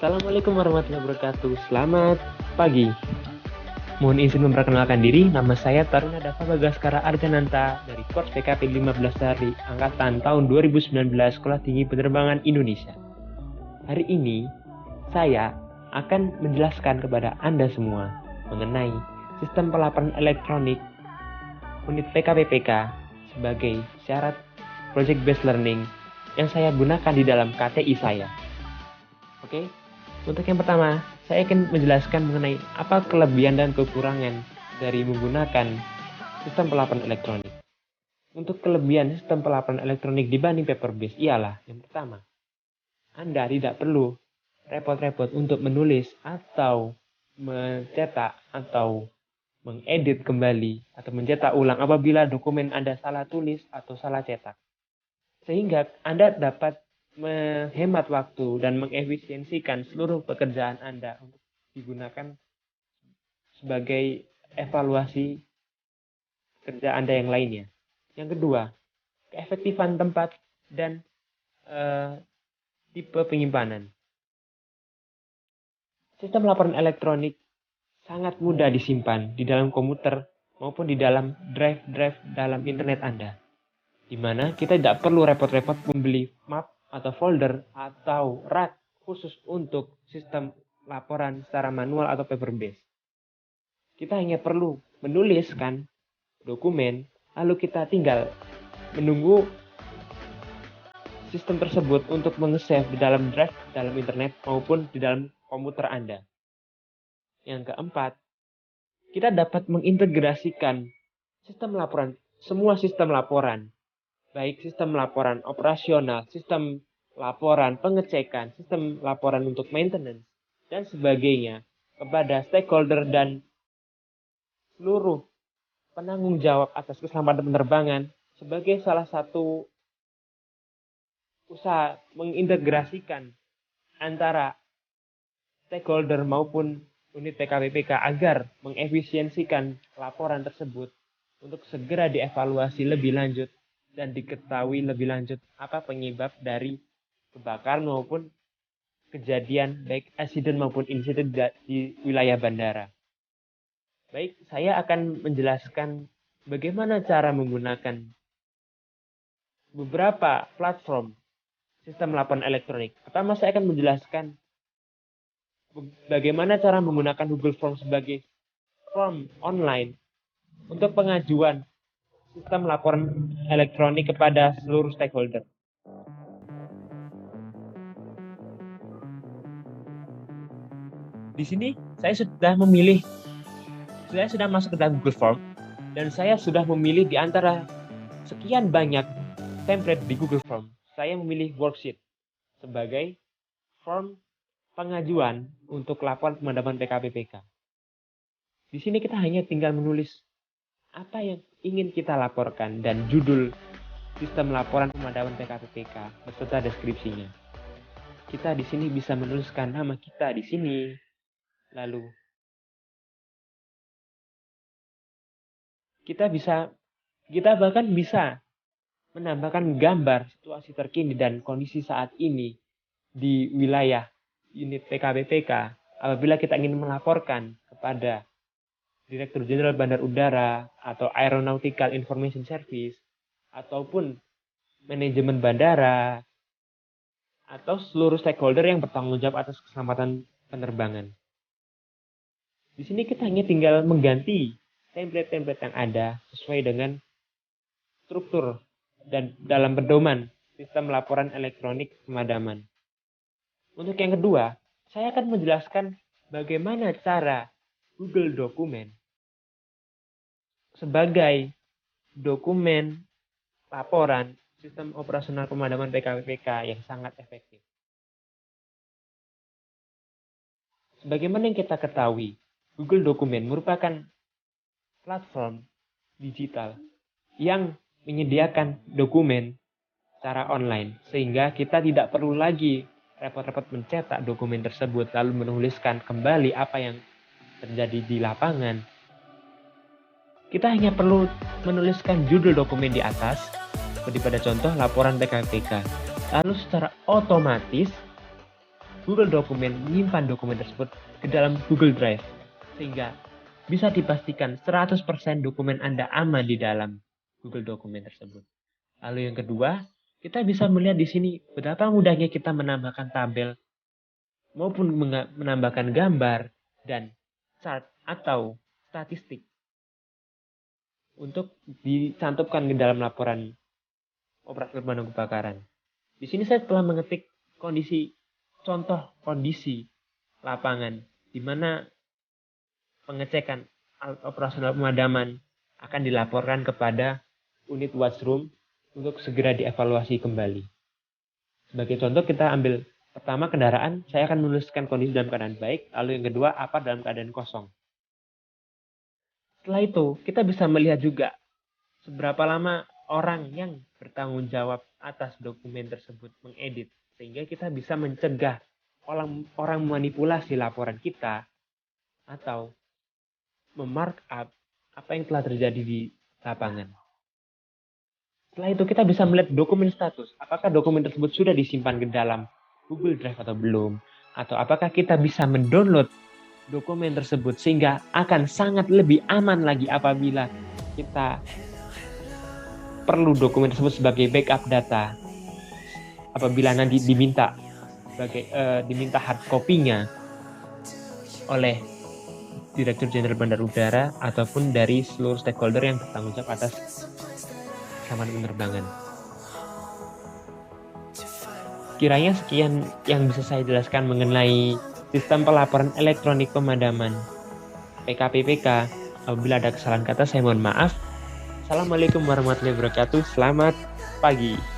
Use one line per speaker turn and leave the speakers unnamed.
Assalamualaikum warahmatullahi wabarakatuh. Selamat pagi. Mohon izin memperkenalkan diri. Nama saya Taruna Dava Bagaskara Argananta dari Korps PKP 15 Dari Angkatan tahun 2019 Sekolah Tinggi Penerbangan Indonesia. Hari ini saya akan menjelaskan kepada Anda semua mengenai sistem pelaporan elektronik unit PKPPK sebagai syarat Project Based Learning yang saya gunakan di dalam KTI saya. Oke. Untuk yang pertama, saya akan menjelaskan mengenai apa kelebihan dan kekurangan dari menggunakan sistem pelaporan elektronik. Untuk kelebihan sistem pelaporan elektronik dibanding paper based ialah yang pertama, Anda tidak perlu repot-repot untuk menulis atau mencetak atau mengedit kembali atau mencetak ulang apabila dokumen Anda salah tulis atau salah cetak. Sehingga Anda dapat menghemat waktu dan mengefisiensikan seluruh pekerjaan Anda untuk digunakan sebagai evaluasi kerja Anda yang lainnya. Yang kedua, keefektifan tempat dan tipe penyimpanan. Sistem laporan elektronik sangat mudah disimpan di dalam komputer maupun di dalam drive-drive dalam internet Anda, di mana kita tidak perlu repot-repot membeli map atau folder atau rak khusus untuk sistem laporan secara manual atau paper based. Kita hanya perlu menuliskan dokumen, lalu kita tinggal menunggu sistem tersebut untuk menge-save di dalam drive, dalam internet maupun di dalam komputer Anda. Yang keempat, kita dapat mengintegrasikan sistem laporan, semua sistem laporan, baik sistem laporan operasional, sistem laporan pengecekan, sistem laporan untuk maintenance, dan sebagainya kepada stakeholder dan seluruh penanggung jawab atas keselamatan penerbangan sebagai salah satu usaha mengintegrasikan antara stakeholder maupun unit PKPPK agar mengefisiensikan laporan tersebut untuk segera dievaluasi lebih lanjut dan diketahui lebih lanjut apa penyebab dari kebakaran maupun kejadian baik insiden maupun insiden di wilayah bandara. Baik, saya akan menjelaskan bagaimana cara menggunakan beberapa platform sistem laporan elektronik. Pertama, saya akan menjelaskan bagaimana cara menggunakan Google Form sebagai form online untuk pengajuan sistem laporan elektronik kepada seluruh stakeholder. Di sini saya sudah masuk ke dalam Google Form dan saya sudah memilih di antara sekian banyak template di Google Form. Saya memilih worksheet sebagai form pengajuan untuk laporan pemadaman PKPPK. Di sini kita hanya tinggal menulis apa yang ingin kita laporkan dan judul sistem laporan pemadaman PKPPK beserta deskripsinya. Kita di sini bisa menuliskan nama kita di sini, lalu kita bahkan bisa menambahkan gambar situasi terkini dan kondisi saat ini di wilayah unit PKPPK apabila kita ingin melaporkan kepada Direktur Jenderal Bandar Udara atau Aeronautical Information Service ataupun manajemen bandara atau seluruh stakeholder yang bertanggung jawab atas keselamatan penerbangan. Di sini kita hanya tinggal mengganti template-template yang ada sesuai dengan struktur dan dalam pedoman sistem laporan elektronik pemadaman. Untuk yang kedua, saya akan menjelaskan bagaimana cara Google Dokumen sebagai dokumen laporan sistem operasional pemadaman PKPPK yang sangat efektif. Sebagaimana yang kita ketahui, Google Dokumen merupakan platform digital yang menyediakan dokumen secara online, sehingga kita tidak perlu lagi repot-repot mencetak dokumen tersebut lalu menuliskan kembali apa yang terjadi di lapangan. Kita hanya perlu menuliskan judul dokumen di atas, seperti pada contoh laporan PKPPK. Lalu secara otomatis Google Dokumen menyimpan dokumen tersebut ke dalam Google Drive, sehingga bisa dipastikan 100% dokumen Anda aman di dalam Google Dokumen tersebut. Lalu yang kedua, kita bisa melihat di sini betapa mudahnya kita menambahkan tabel maupun menambahkan gambar dan chart atau statistik untuk dicantumkan ke dalam laporan operasi pemadam kebakaran. Di sini saya telah mengetik contoh kondisi lapangan di mana pengecekan alat operasional pemadaman akan dilaporkan kepada unit watchroom untuk segera dievaluasi kembali. Sebagai contoh kita ambil pertama kendaraan, saya akan menuliskan kondisi dalam keadaan baik, lalu yang kedua apa dalam keadaan kosong. Setelah itu kita bisa melihat juga seberapa lama orang yang bertanggung jawab atas dokumen tersebut mengedit, sehingga kita bisa mencegah orang memanipulasi laporan kita atau memarkup apa yang telah terjadi di lapangan. Setelah itu kita bisa melihat dokumen status, apakah dokumen tersebut sudah disimpan ke dalam Google Drive atau belum, atau apakah kita bisa mendownload dokumen tersebut sehingga akan sangat lebih aman lagi apabila kita perlu dokumen tersebut sebagai backup data apabila nanti diminta hard copy-nya oleh Direktur Jenderal Bandar Udara ataupun dari seluruh stakeholder yang bertanggung jawab atas keamanan penerbangan. Kiranya sekian yang bisa saya jelaskan mengenai sistem pelaporan elektronik pemadaman PKPPK. Apabila ada kesalahan kata saya mohon maaf. Assalamualaikum warahmatullahi wabarakatuh. Selamat pagi.